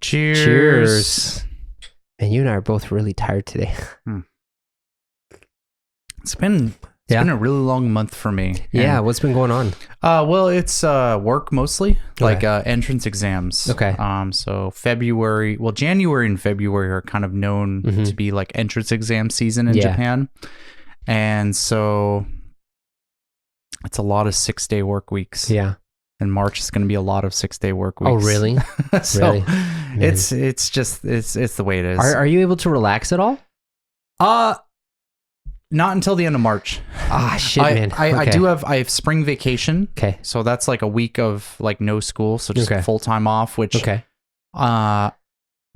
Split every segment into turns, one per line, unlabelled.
Cheers.
And you and I are both really tired today.
It's been a really long month for me.
Yeah, what's been going on?
Well, it's work mostly, like
Okay.
entrance exams.
Okay.
So January and February are kind of known to be like entrance exam season in
Yeah.
Japan. And so it's a lot of 6-day work weeks.
Yeah.
And March is going to be a lot of 6-day work weeks.
Oh, really?
So
Really?
it's the way it is.
Are you able to relax at all?
Not until the end of March.
Ah, shit, man.
I
Okay.
do have spring vacation.
Okay.
So that's like a week of like no school, so just
Okay.
full time off, which
Okay.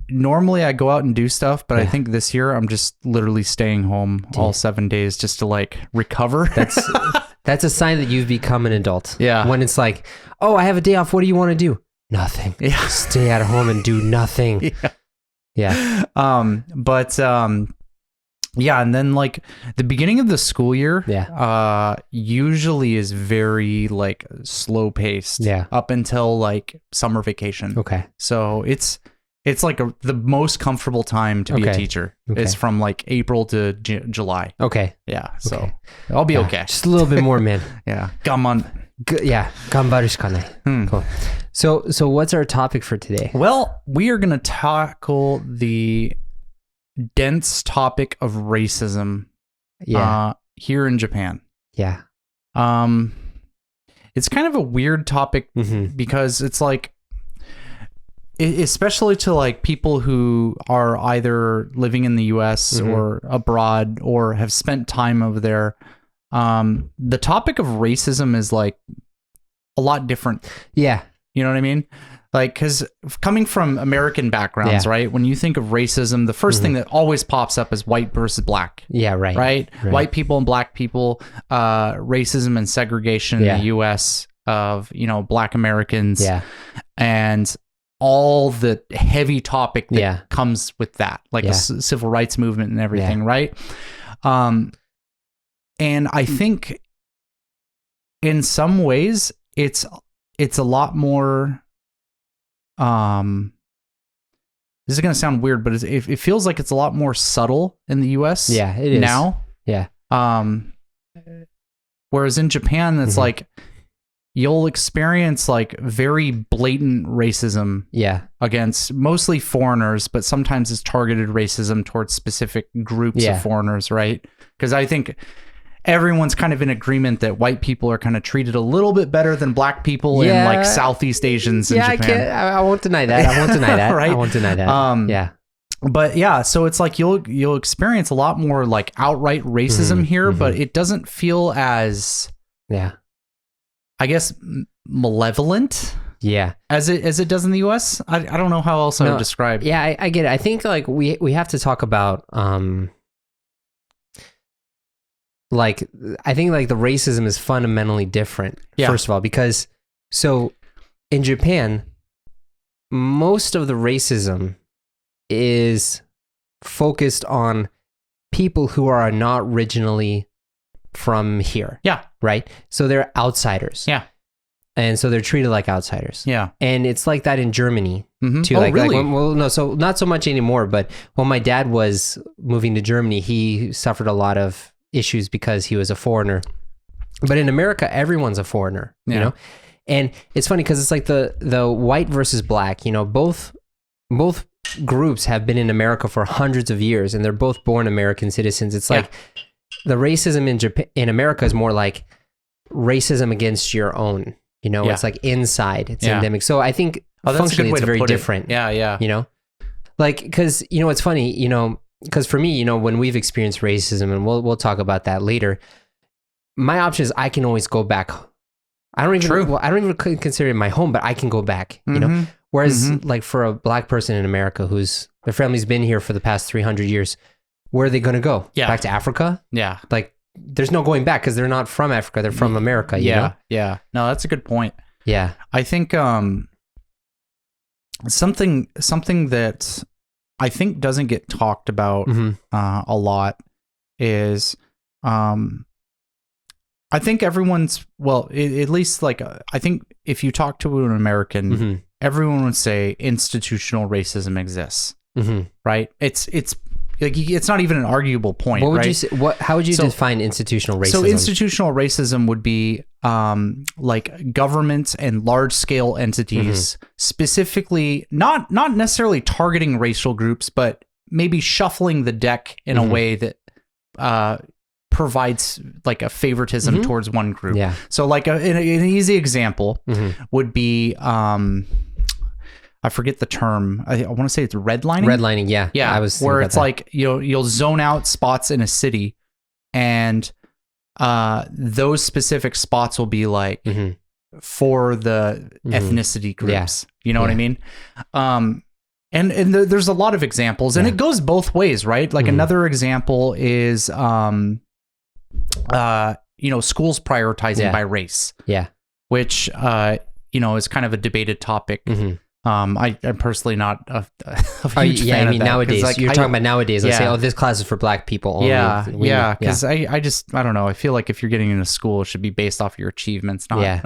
normally I go out and do stuff, but I
Yeah.
think this year I'm just literally staying home all 7 days just to like recover.
That's a sign that you've become an adult.
Yeah.
When it's like, oh, I have a day off. What do you want to do? Nothing.
Yeah.
Stay at home and do nothing.
Yeah.
Yeah.
Yeah, and then like the beginning of the school year, usually is very like slow paced.
Yeah.
Up until like summer vacation.
Okay.
So it's like the most comfortable time to be a
Okay.
teacher
Okay.
is from like April to July.
Okay.
Yeah. So
Okay.
I'll be
Yeah.
okay.
Just a little bit more, man.
Yeah. Gaman.
Yeah. Ganbaru shikanai. Cool. So what's our topic for today?
Well, we are going to tackle the dense topic of racism
Yeah.
here in Japan.
Yeah.
It's kind of a weird topic
Mm-hmm.
because it's like, especially to like people who are either living in the US or abroad or have spent time over there. The topic of racism is like a lot different.
Yeah.
You know what I mean? Like, because coming from American backgrounds, right? When you think of racism, the first thing that always pops up is white versus black.
Yeah. Right.
Right? White people and black people, racism and segregation in the US of, black Americans.
Yeah.
And all the heavy topic that
Yeah.
comes with that, like
Yeah.
the civil rights movement and everything, right? And I think in some ways it's a lot more, this is going to sound weird, but it feels like it's a lot more subtle in the US
Yeah. It is
now.
Yeah.
Whereas in Japan, it's like you'll experience like very blatant racism
Yeah.
against mostly foreigners, but sometimes it's targeted racism towards specific groups of foreigners, right? Because I think everyone's kind of in agreement that white people are kind of treated a little bit better than black people and like Southeast Asians in Japan.
I won't deny that. I won't deny that.
Right?
I won't deny that. Yeah.
But yeah, so it's like you'll experience a lot more like outright racism here, but it doesn't feel as,
Yeah.
I guess, malevolent
Yeah.
as it does in the US. I don't know how else I would describe.
Yeah, I get it. I think like we have to talk about like I think like the racism is fundamentally different.
Yeah.
First of all, because so in Japan, most of the racism is focused on people who are not originally from here.
Yeah.
Right? So they're outsiders.
Yeah.
And so they're treated like outsiders.
Yeah.
And it's like that in Germany too.
Oh,
like,
really?
So not so much anymore, but when my dad was moving to Germany, he suffered a lot of issues because he was a foreigner. But in America, everyone's a foreigner, you know? And it's funny because it's like the white versus black, both groups have been in America for hundreds of years and they're both born American citizens. It's like the racism in America is more like racism against your own, it's like inside, it's endemic. So I think functionally it's very different.
Yeah.
Like, cause it's funny, because for me, when we've experienced racism, and we'll talk about that later, my option is I can always go back. I don't even consider it my home, but I can go back, Whereas like for a black person in America whose their family's been here for the past 300 years, where are they going to go?
Yeah.
Back to Africa?
Yeah.
Like there's no going back because they're not from Africa. They're from America. You know?
Yeah. No, that's a good point.
Yeah.
I think something that I think doesn't get talked about a lot is I think everyone's, well, at least like, I think if you talk to an American, everyone would say institutional racism exists, right? It's like it's not even an arguable point.
What would
right?
you say? How would you define institutional racism?
So institutional racism would be like governments and large scale entities, specifically not necessarily targeting racial groups, but maybe shuffling the deck in a way that provides like a favoritism towards one group.
Yeah.
So like an easy example would be I forget the term. I want to say it's redlining.
Redlining, yeah.
Yeah, where it's like you'll zone out spots in a city, and those specific spots will be like for the ethnicity groups. Yeah. You know what I mean? And there's a lot of examples, and it goes both ways, right? Like another example is schools prioritizing by race.
Yeah.
Which is kind of a debated topic. I'm personally not a huge fan of that.
Nowadays,
like,
you're talking about nowadays. Let's say, oh, this class is for black people only.
Because I don't know. I feel like if you're getting into school, it should be based off your achievements, not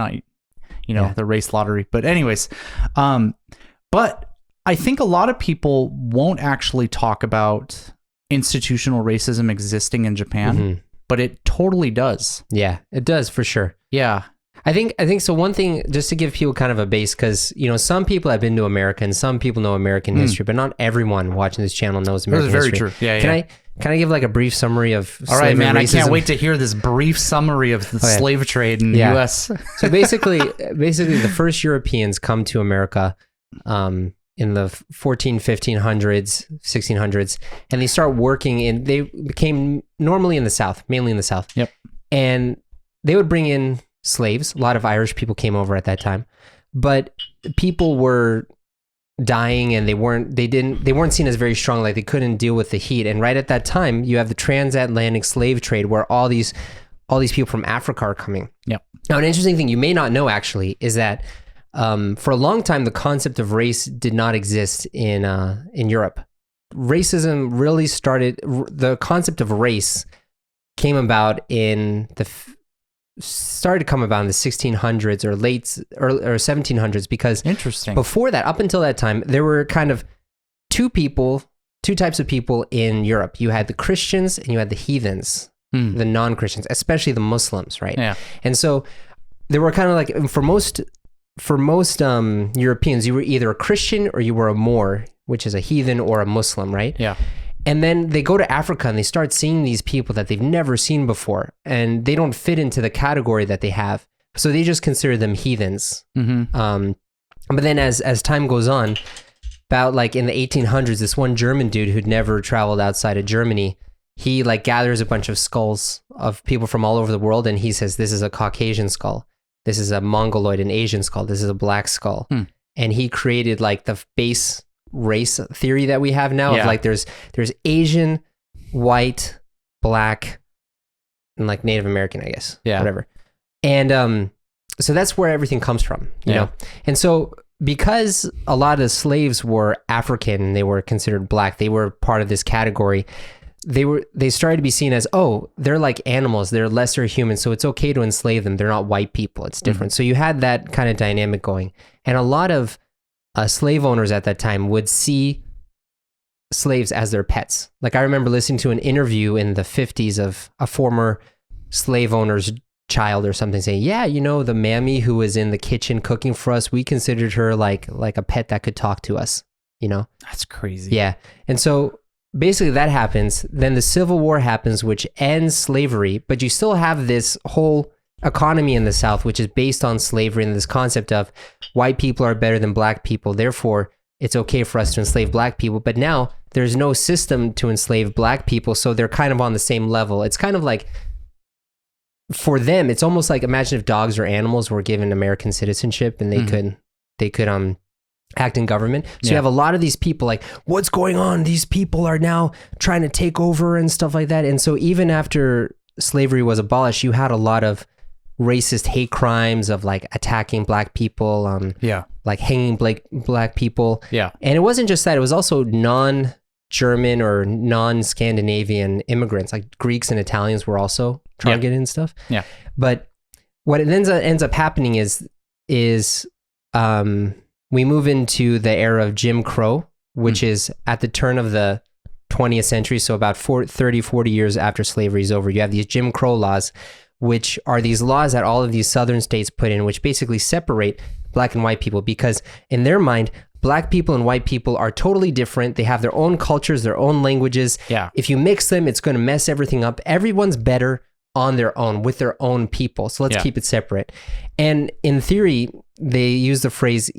the race lottery. But anyways, but I think a lot of people won't actually talk about institutional racism existing in Japan, but it totally does.
Yeah, it does for sure.
Yeah.
I think so. One thing, just to give people kind of a base, because some people have been to America and some people know American history, but not everyone watching this channel knows American history.
That's very true. Yeah.
Can I give like a brief summary of
All right, man.
racism?
I can't wait to hear this brief summary of the slave trade in the U.S.
So basically, the first Europeans come to America in the 1500s, 1600s, and they start working in. They became normally in the South, mainly in the South.
Yep.
And they would bring in slaves. A lot of Irish people came over at that time, but people were dying and they weren't seen as very strong. Like they couldn't deal with the heat. And right at that time, you have the transatlantic slave trade where all these people from Africa are coming.
Yep.
Now, an interesting thing you may not know actually is that for a long time, the concept of race did not exist in Europe. Racism really started. The concept of race came about started to come about in the 1600s or or 1700s, because
interesting.
Before that, up until that time, there were kind of two types of people in Europe. You had the Christians and you had the heathens, the non-Christians, especially the Muslims, right?
Yeah.
And so they were kind of like, for most Europeans, you were either a Christian or you were a Moor, which is a heathen, or a Muslim, right?
Yeah.
And then they go to Africa and they start seeing these people that they've never seen before, and they don't fit into the category that they have. So they just consider them heathens. But then as time goes on, about like in the 1800s, this one German dude who'd never traveled outside of Germany, he like gathers a bunch of skulls of people from all over the world, and he says, this is a Caucasian skull. This is a Mongoloid, an Asian skull. This is a black skull. And he created like the base race theory that we have now of like there's Asian, white, black, and like Native American, I guess. Yeah. Whatever. And so that's where everything comes from, you know? And so because a lot of the slaves were African and they were considered black, they were part of this category. They started to be seen as, oh, they're like animals, they're lesser humans, so it's okay to enslave them. They're not white people, it's different. So you had that kind of dynamic going. And a lot of slave owners at that time would see slaves as their pets. Like I remember listening to an interview in the 50s of a former slave owner's child or something saying, yeah, the mammy who was in the kitchen cooking for us, we considered her like a pet that could talk to us, That's
crazy.
Yeah. And so basically that happens. Then the Civil War happens, which ends slavery, but you still have this whole economy in the South, which is based on slavery and this concept of white people are better than black people. Therefore, it's okay for us to enslave black people. But now there's no system to enslave black people. So they're kind of on the same level. It's kind of like, for them, it's almost like, imagine if dogs or animals were given American citizenship and they could act in government. So you have a lot of these people like, what's going on? These people are now trying to take over and stuff like that. And so even after slavery was abolished, you had a lot of racist hate crimes of like attacking black people, like hanging black people. Yeah. And it wasn't just that, it was also non-German or non-Scandinavian immigrants, like Greeks and Italians were also targeted and stuff. Yeah. But what it ends up happening is we move into the era of Jim Crow, which is at the turn of the 20th century. So about 40 years after slavery is over, you have these Jim Crow laws, which are these laws that all of these southern states put in, which basically separate black and white people, because in their mind, black people and white people are totally different. They have their own cultures, their own languages.
Yeah.
If you mix them, it's going to mess everything up. Everyone's better on their own with their own people. So let's keep it separate. And in theory, they use the phrase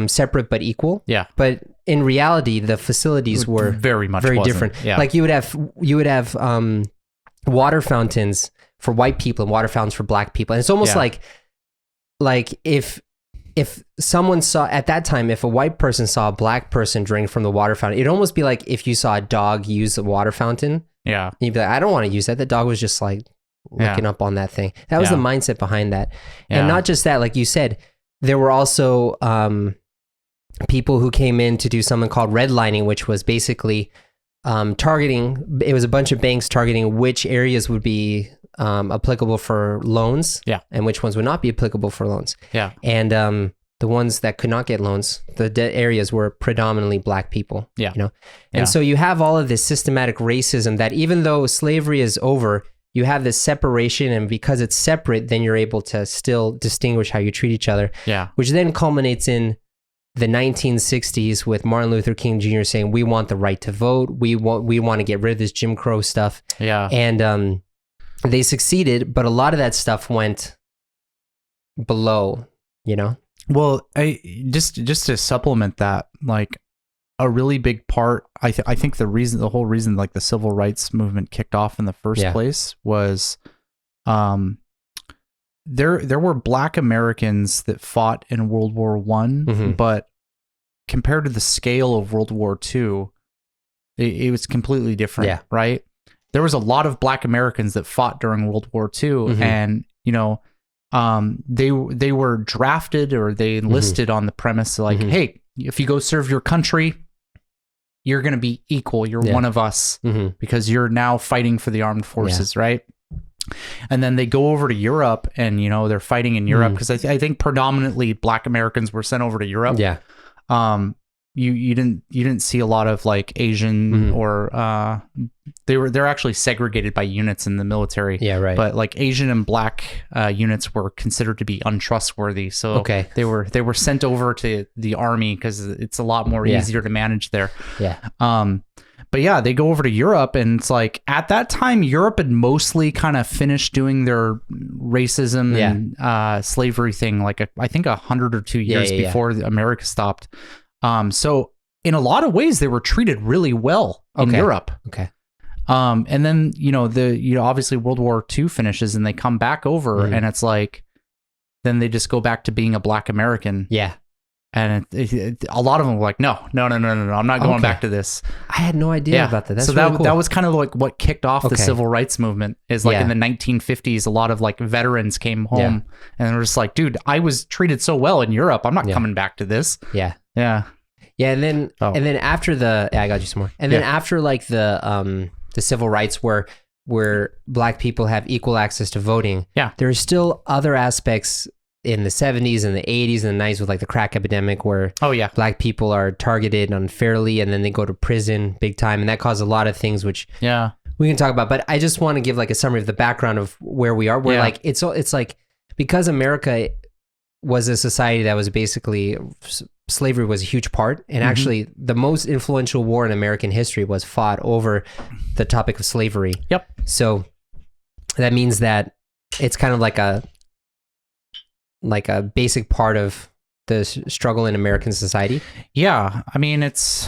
separate but equal.
Yeah.
But in reality, the facilities were very different.
Yeah.
Like you would have water fountains for white people and water fountains for black people. And it's almost like if someone saw at that time, if a white person saw a black person drink from the water fountain, it'd almost be like if you saw a dog use the water fountain.
Yeah.
You'd be like, I don't want to use that. The dog was just like looking up on that thing. That was the mindset behind that. And not just that, like you said, there were also people who came in to do something called redlining, which was basically targeting. It was a bunch of banks targeting which areas would be applicable for loans, and which ones would not be applicable for loans.
Yeah.
And the ones that could not get loans, the areas were predominantly black people.
Yeah.
You know, and so you have all of this systematic racism that even though slavery is over, you have this separation, and because it's separate, then you're able to still distinguish how you treat each other.
Yeah.
Which then culminates in the 1960s with Martin Luther King Jr. saying, "We want the right to vote. We want to get rid of this Jim Crow stuff."
Yeah.
And they succeeded, but a lot of that stuff went below, you know?
Well, I just to supplement that, like a really big part, I think the whole reason like the civil rights movement kicked off in the first place was there were black Americans that fought in World War I, but compared to the scale of World War II, it was completely different, right? There was a lot of black Americans that fought during World War II, and you know, they were drafted or they enlisted on the premise like, hey, if you go serve your country, you're going to be equal. You're one of us because you're now fighting for the armed forces, right? And then they go over to Europe, and you know they're fighting in Europe because I think predominantly black Americans were sent over to Europe.
Yeah.
You didn't see a lot of like Asian or they're actually segregated by units in the military.
Yeah, right.
But like Asian and black units were considered to be untrustworthy, so they were sent over to the army because it's a lot more easier to manage there.
Yeah.
But yeah, they go over to Europe, and it's like at that time Europe had mostly kind of finished doing their racism and slavery thing, like I think 100 or 2 years before America stopped. So in a lot of ways, they were treated really well in Europe.
Okay.
And then obviously World War II finishes, and they come back over, and it's like, then they just go back to being a black American.
Yeah.
And a lot of them were like, no, I'm not going back to this.
I had no idea about that. That's
so
really cool.
That was kind of like what kicked off the civil rights movement. Is like in the 1950s, a lot of like veterans came home and they were just like, dude, I was treated so well in Europe. I'm not coming back to this.
Yeah.
Yeah.
Yeah. And then after I got you some more. And then after like the civil rights where black people have equal access to voting.
Yeah.
There are still other aspects in the 70s and the 80s and the 90s with like the crack epidemic where black people are targeted unfairly and then they go to prison big time, and that caused a lot of things which we can talk about. But I just want to give like a summary of the background of where we are, where like it's like because America was a society that was basically slavery was a huge part, and actually the most influential war in American history was fought over the topic of slavery.
Yep.
So that means that it's kind of like a basic part of the struggle in American society.
Yeah. I mean, it's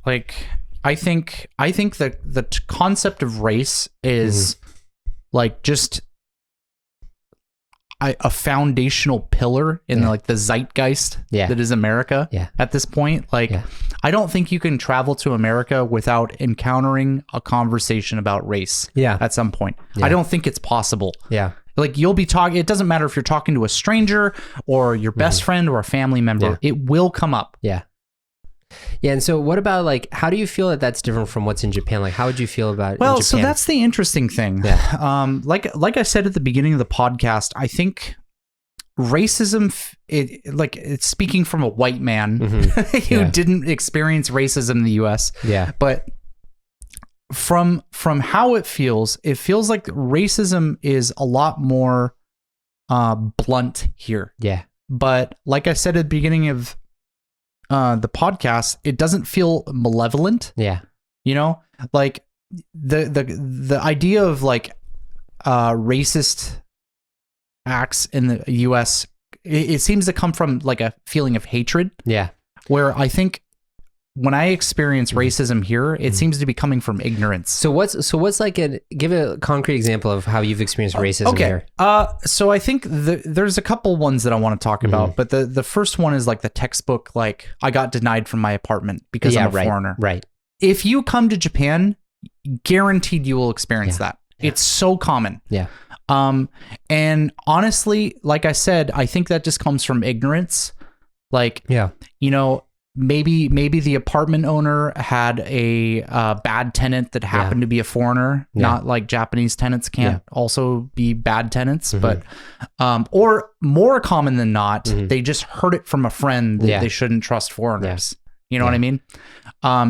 like, I think that the concept of race is like just a foundational pillar in like the zeitgeist that is America at this point. Like, I don't think you can travel to America without encountering a conversation about race at some point. I don't think it's possible.
Yeah.
Like you'll be talking, it doesn't matter if you're talking to a stranger or your best friend or a family member, it will come up.
Yeah. Yeah. And so what about like, how do you feel that that's different from what's in Japan? Like, how would you feel about it in Japan?
So that's the interesting thing. Yeah. Like I said at the beginning of the podcast, I think racism, it's speaking from a white man who didn't experience racism in the US.
Yeah.
But from how it feels like racism is a lot more blunt here.
Yeah.
But like I said at the beginning of the podcast, it doesn't feel malevolent.
Yeah.
You know, like the idea of like racist acts in the US, it seems to come from like a feeling of hatred.
Yeah.
Where I think when I experience racism here, it seems to be coming from ignorance.
So what's like give a concrete example of how you've experienced racism here?
So I think there's a couple ones that I want to talk about, but the first one is like the textbook, like I got denied from my apartment because I'm a foreigner.
Right.
If you come to Japan, guaranteed you will experience that. Yeah. It's so common.
Yeah.
And honestly, like I said, I think that just comes from ignorance. Like, you know, maybe the apartment owner had a bad tenant that happened to be a foreigner. Not like Japanese tenants can't also be bad tenants, but or more common than not, they just heard it from a friend that they shouldn't trust foreigners. You know what I mean?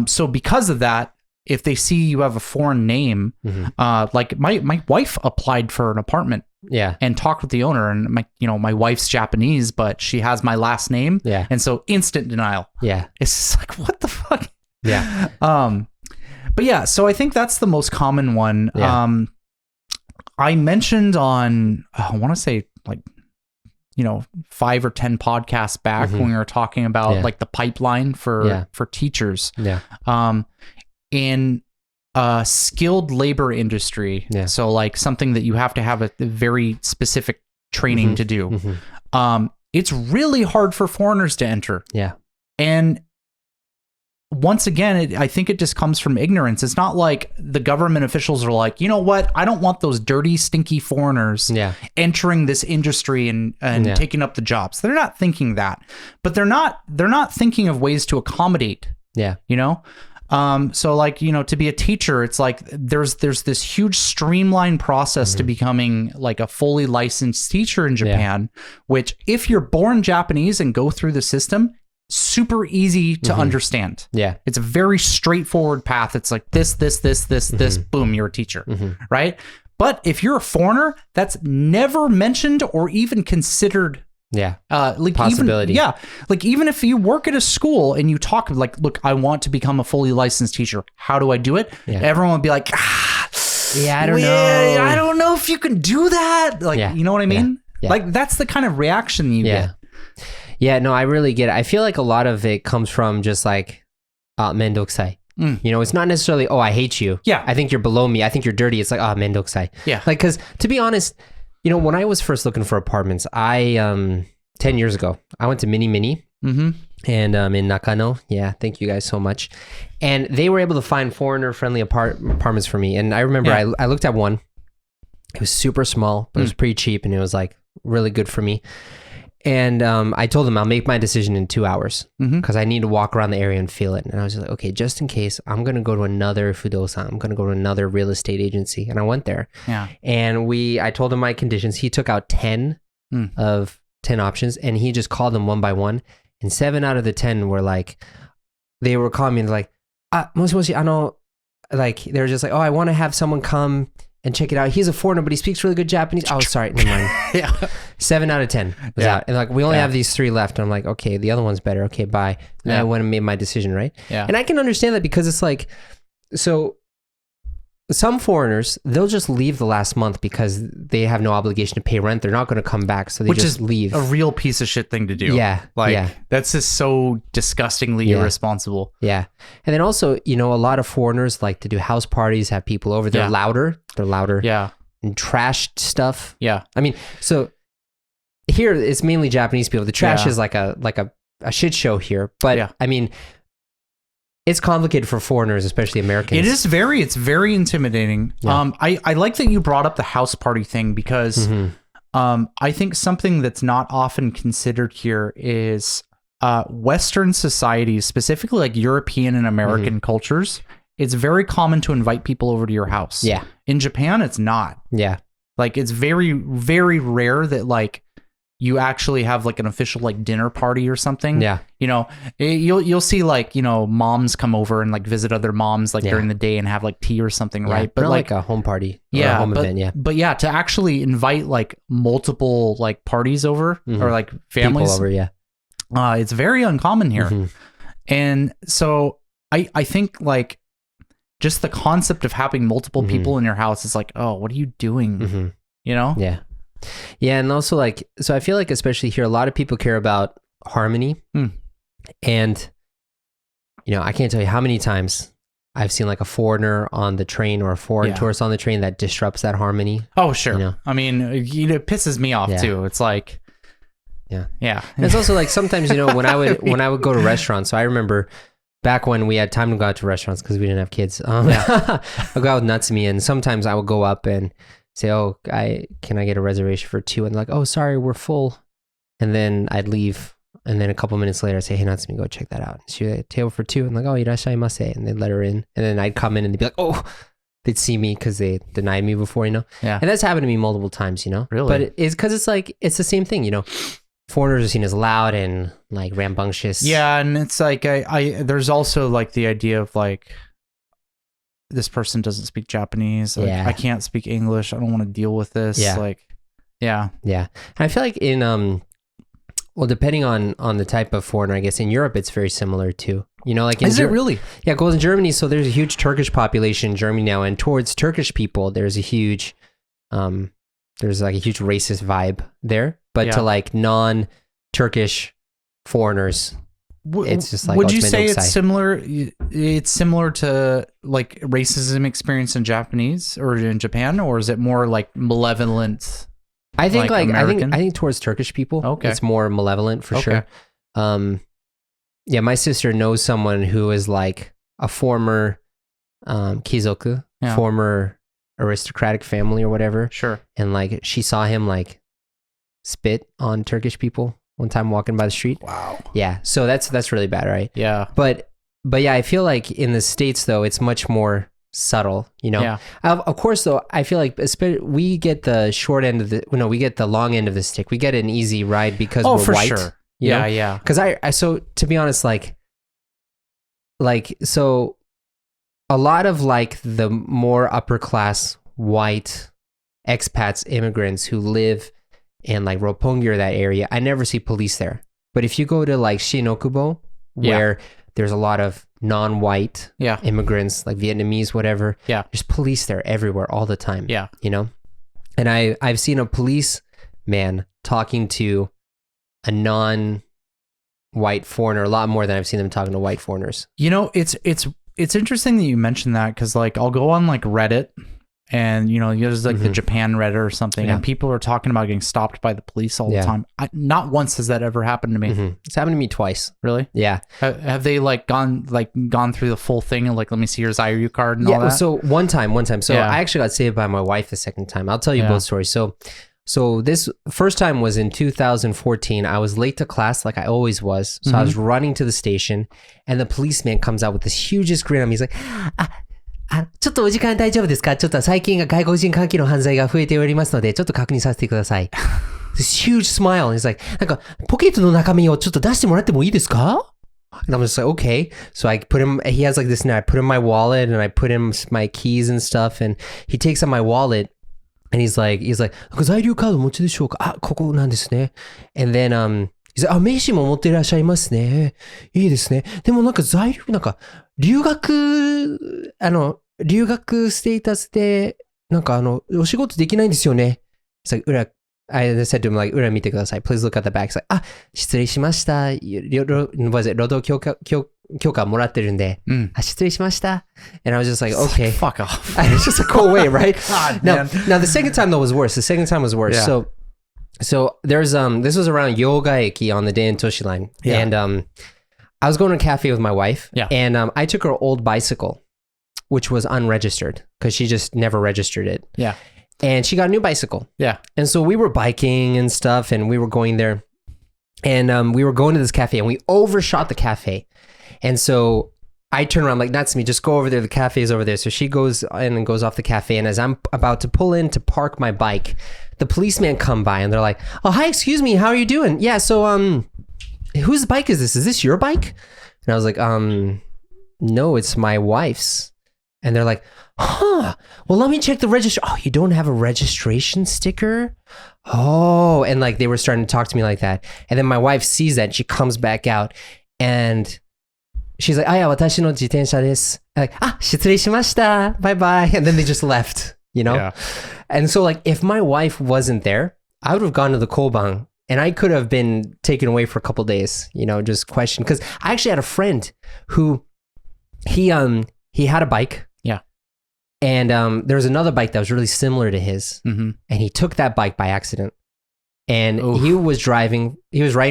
So because of that, if they see you have a foreign name, like my wife applied for an apartment. And talked with the owner, and my wife's Japanese, but she has my last name. And so instant denial. It's just like, what the fuck? But yeah, so I think that's the most common one. I mentioned on, I want to say like, 5 or 10 podcasts back when we were talking about like the pipeline for teachers. In skilled labor industry. So like something that you have to have a very specific training to do. It's really hard for foreigners to enter. And once again, I think it just comes from ignorance. It's not like the government officials are like, you know what? I don't want those dirty, stinky foreigners entering this industry and taking up the jobs. They're not thinking that, but they're not thinking of ways to accommodate. So like, to be a teacher, it's like there's this huge streamlined process to becoming like a fully licensed teacher in Japan, which if you're born Japanese and go through the system, super easy to understand. It's a very straightforward path. It's like this, boom, you're a teacher, right? But if you're a foreigner, that's never mentioned or even considered. Like
possibility.
Even if you work at a school and you talk like, look, I want to become a fully licensed teacher. How do I do it? Everyone would be like, I don't know. I don't know if you can do that. Like, you know what I mean? Like that's the kind of reaction you get.
No, I really get it. I feel like a lot of it comes from just like mendokusai. It's not necessarily, oh, I hate you. I think you're below me. I think you're dirty. It's like, oh, mendokusai. Like, because to be honest, when I was first looking for apartments, 10 years ago, I went to Mini and in Nakano. Thank you guys so much. And they were able to find foreigner-friendly apartments for me. And I remember I looked at one. It was super small, but it was pretty cheap, and it was like really good for me. And I told them I'll make my decision in 2 hours because I need to walk around the area and feel it. And I was like, okay, just in case, I'm going to go to another Fudosan. I'm going to go to another real estate agency. And I went there. And I told him my conditions. He took out 10 of 10 options, and he just called them one by one. And 7 out of the 10 were like, they were calling me like, moshi, like, they were just like, oh, I want to have someone come and check it out. He's a foreigner, but he speaks really good Japanese. Oh, sorry, never mind. 7 out of 10 was out. And like, we only have these 3 left. And I'm like, okay, the other one's better. Okay, bye. And I went and made my decision, right? And I can understand that because it's like, so some foreigners, they'll just leave the last month because they have no obligation to pay rent. They're not going to come back. So they just leave.
A real piece of shit thing to do. That's just so disgustingly irresponsible.
And then also, a lot of foreigners like to do house parties, have people over. They're louder. And trash stuff. I mean, so here it's mainly Japanese people. The trash is like a shit show here. But I mean, it's complicated for foreigners, especially Americans.
It's very intimidating. I like that you brought up the house party thing because I think something that's not often considered here is Western societies, specifically like European and American cultures. It's very common to invite people over to your house. In Japan, it's not. Like, it's very, very rare that like you actually have like an official like dinner party or something.
Yeah.
You know, you'll see like, you know, moms come over and like visit other moms like during the day and have like tea or something, right?
But like a home party or a home event,
But yeah, to actually invite like multiple like parties over or like families
people over,
it's very uncommon here. And so I think like just the concept of having multiple people in your house is like, oh, what are you doing? You know?
Yeah. Yeah. And also like, so I feel like especially here, a lot of people care about harmony. And, you know, I can't tell you how many times I've seen like a foreigner on the train or a foreign tourist on the train that disrupts that harmony.
Oh, sure.
You know?
I mean, it pisses me off too. It's like, yeah.
And it's also like sometimes, you know, when I would go to restaurants, so I remember back when we had time to go out to restaurants because we didn't have kids. I'd go out with Natsumi, and sometimes I would go up and say, oh, can I get a reservation for 2? And like, oh, sorry, we're full. And then I'd leave. And then a couple minutes later, I'd say, hey, Natsumi, go check that out. And she'd be like, table for 2. And like, oh, irashaimase. And they'd let her in. And then I'd come in and they'd be like, oh, they'd see me because they denied me before, you know?
Yeah.
And that's happened to me multiple times, you know?
Really?
But it's because it's like, it's the same thing, you know? Foreigners are seen as loud and like rambunctious.
Yeah. And it's like, there's also like the idea of like, this person doesn't speak Japanese. Like, I can't speak English. I don't want to deal with this.
Yeah.
Like, yeah.
And I feel like in, well, depending on the type of foreigner, I guess in Europe, it's very similar too. You know, like
Is it really?
Yeah, it goes in Germany. So there's a huge Turkish population in Germany now. And towards Turkish people, there's a huge, there's like a huge racist vibe there. But to like non-Turkish foreigners, it's just like,
would you say it's similar? It's similar to like racism experience in Japanese or in Japan, or is it more like malevolent?
I think like I think towards Turkish people, it's more malevolent for sure. Yeah, my sister knows someone who is like a former kizoku, former aristocratic family or whatever.
Sure.
And like she saw him like spit on Turkish people one time walking by the street.
Wow.
Yeah. So that's really bad, right?
Yeah.
But yeah, I feel like in the States though, it's much more subtle, you know?
Yeah.
Of course though, I feel like we get the short end of we get the long end of the stick. We get an easy ride because we're white.
Sure.
You know?
Yeah.
Because so to be honest, like so a lot of like the more upper class white expats, immigrants who live in like Roppongi or that area, I never see police there. But if you go to like Shinokubo, where there's a lot of non-white immigrants, like Vietnamese, whatever, there's police there everywhere all the time.
Yeah.
You know? And I've seen a policeman talking to a non-white foreigner a lot more than I've seen them talking to white foreigners.
You know, it's interesting that you mentioned that, because like I'll go on like Reddit, and you know, there's like the Japan Reddit or something, and people are talking about getting stopped by the police all the time. Not once has that ever happened to me.
It's happened to me twice.
Really?
Yeah.
Have they like gone through the full thing and like, let me see your Zairyu card and all that?
So one time. So I actually got saved by my wife the second time. I'll tell you both stories. So this first time was in 2014. I was late to class like I always was. So I was running to the station, and the policeman comes out with this hugest grin on me. He's like, ちょっとお時間大丈夫ですか？ちょっと最近外国人関係の犯罪が増えておりますので、ちょっと確認させてください。This huge smile. And he's like, なんか、ポケットの中身をちょっと出してもらってもいいですか? And I'm just like, okay. So I put him, he has like this, and I put in my wallet, and I put in my keys and stuff, and he takes out my wallet, and he's like, 在留カードお持ちでしょうか? あ、ここなんですね. And then, he's like, あ、名刺も持っていらっしゃいますね。いいですね。でもなんか留学ステータスで、なんかお仕事できないんですよね。It's like, I said to him, like, 裏見てください. Please look at the back. It's like, あ、失礼しました。労働許可もらってるんで、失礼しました. And I was just like, okay.
Fuck off.
And it's just like, go away, right?
God,
now the second time though was worse.
Yeah.
So there's, this was around Yogaeki on the Daen Toshi line.
Yeah.
And, I was going to a cafe with my wife, and I took her old bicycle, which was unregistered because she just never registered it.
Yeah.
And she got a new bicycle.
Yeah.
And so we were biking and stuff, and we were going there, and we were going to this cafe, and we overshot the cafe. And so I turn around, like, that's me, just go over there. The cafe is over there. So she goes in and goes off the cafe. And as I'm about to pull in to park my bike, the policemen come by and they're like, oh, hi, excuse me. How are you doing? Yeah. So, whose bike is this? Is this your bike? And I was like, no, it's my wife's. And they're like, huh, well, let me check the registration. Oh, you don't have a registration sticker? Oh, and like they were starting to talk to me like that. And then my wife sees that and she comes back out and she's like, 私の自転車です. Like, 失礼しました. Bye bye. And then they just left, you know?
Yeah.
And so like if my wife wasn't there, I would have gone to the Kobang and I could have been taken away for a couple days, you know, just questioned. Because I actually had a friend who he had a bike.
Yeah.
And there was another bike that was really similar to his.
Mm-hmm.
And he took that bike by accident. And he was riding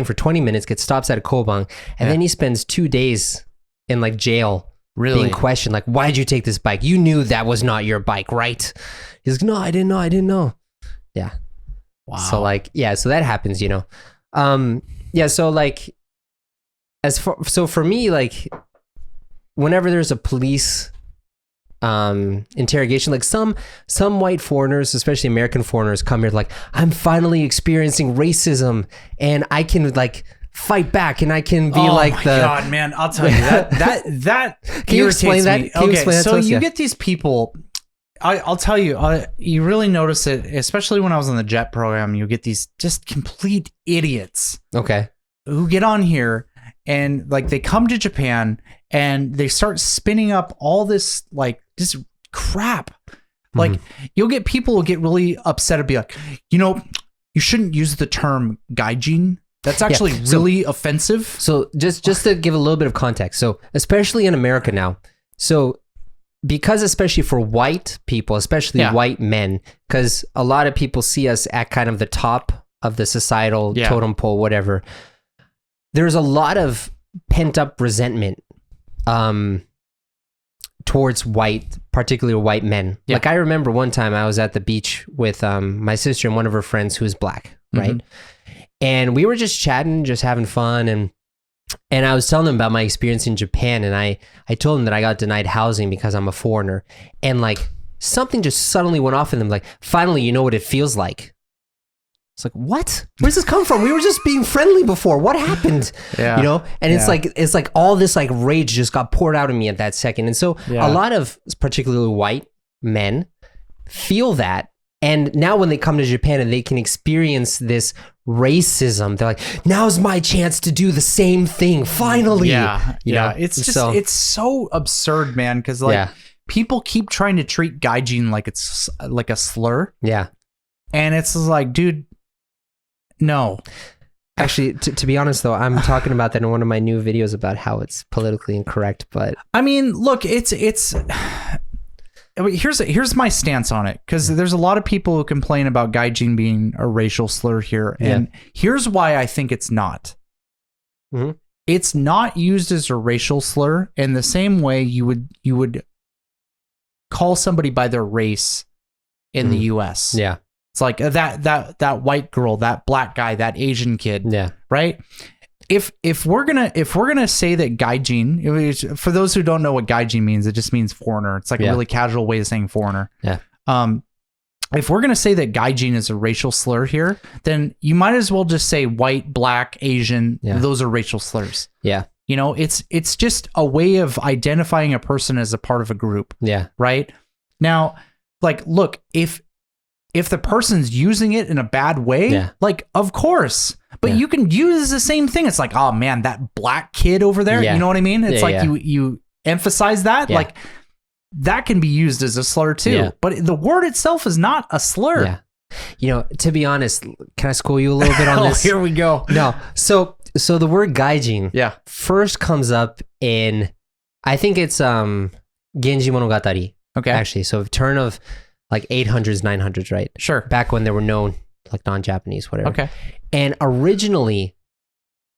for 20 minutes, gets stops at a Kobang, and then he spends 2 days in like jail, being questioned, like, why did you take this bike? You knew that was not your bike, right? He's like, no, I didn't know. Yeah.
Wow.
So like, yeah, so that happens, you know. Yeah, so like, so for me, like, whenever there's a police interrogation, like some white foreigners, especially American foreigners, come here like, I'm finally experiencing racism and I can like fight back and I can be like the...
Oh my God, man, I'll tell you, that
Can you explain that?
Me. Okay, so you get these people, I'll tell you, you really notice it, especially when I was on the JET program, you get these just complete idiots.
Okay.
Who get on here and like they come to Japan and they start spinning up all this like this crap. Like you'll get people who get really upset and be like, you know, you shouldn't use the term gaijin. That's actually really offensive.
So just to give a little bit of context. So especially in America now. So because especially for white people, especially white men, because a lot of people see us at kind of the top of the societal totem pole, whatever. There's a lot of pent up resentment towards particularly white men. Yeah. Like I remember one time I was at the beach with my sister and one of her friends who's black, right? And we were just chatting, just having fun, and I was telling them about my experience in Japan, and I told them that I got denied housing because I'm a foreigner, and like something just suddenly went off in them, like, finally, you know what it feels like. It's like, what? Where's this come from? We were just being friendly before. What happened? You know? And it's like all this like rage just got poured out of me at that second. And so a lot of particularly white men feel that. And now when they come to Japan and they can experience this racism, they're like, now's my chance to do the same thing. Finally. You know?
It's just, it's so absurd, man. Cause like people keep trying to treat gaijin like it's like a slur.
Yeah.
And it's like, dude, no.
Actually, to be honest, though, I'm talking about that in one of my new videos about how it's politically incorrect. But
I mean, look, it's here's my stance on it, because there's a lot of people who complain about gaijin being a racial slur here, and here's why I think it's not. It's not used as a racial slur in the same way you would call somebody by their race in the U.S.
Yeah.
It's like that white girl, that black guy, that Asian kid. Yeah. Right. If we're gonna say that gaijin, for those who don't know what gaijin means, it just means foreigner. It's like a really casual way of saying foreigner. Yeah. If we're gonna say that gaijin is a racial slur here, then you might as well just say white, black, Asian. Yeah. Those are racial slurs. Yeah. You know, it's just a way of identifying a person as a part of a group. Yeah. Right. Now, like, look, if the person's using it in a bad way, like, of course, but you can use the same thing. It's like, oh man, that black kid over there. You know what I mean? It's like you emphasize that, like that can be used as a slur too, but the word itself is not a slur. Yeah.
You know, to be honest, can I school you a little bit on this?
Here we go.
No. So the word gaijin first comes up in, I think it's Genji Monogatari. Okay. Actually, so turn of like 800s, 900s, right? Sure. Back when there were no like non-Japanese, whatever. Okay. And originally,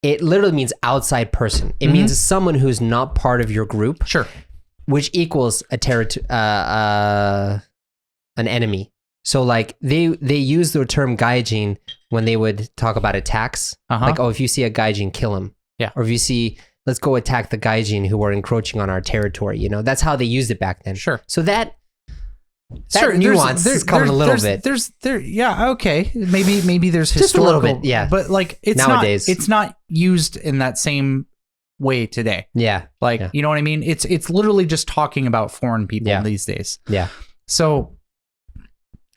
it literally means outside person. It means someone who's not part of your group. Sure. Which equals an enemy. So like they use the term gaijin when they would talk about attacks. Like, oh, if you see a gaijin, kill him. Yeah. Or if you see let's go attack the Gaijin who are encroaching on our territory. You know, that's how they used it back then.
Sure.
So that nuance is coming a little bit.
Yeah, okay. Maybe there's
just
historical,
a little bit, yeah.
But like
Nowadays.
it's not used in that same way today.
Yeah.
Like,
yeah.
you know what I mean? It's literally just talking about foreign people these days.
Yeah.
So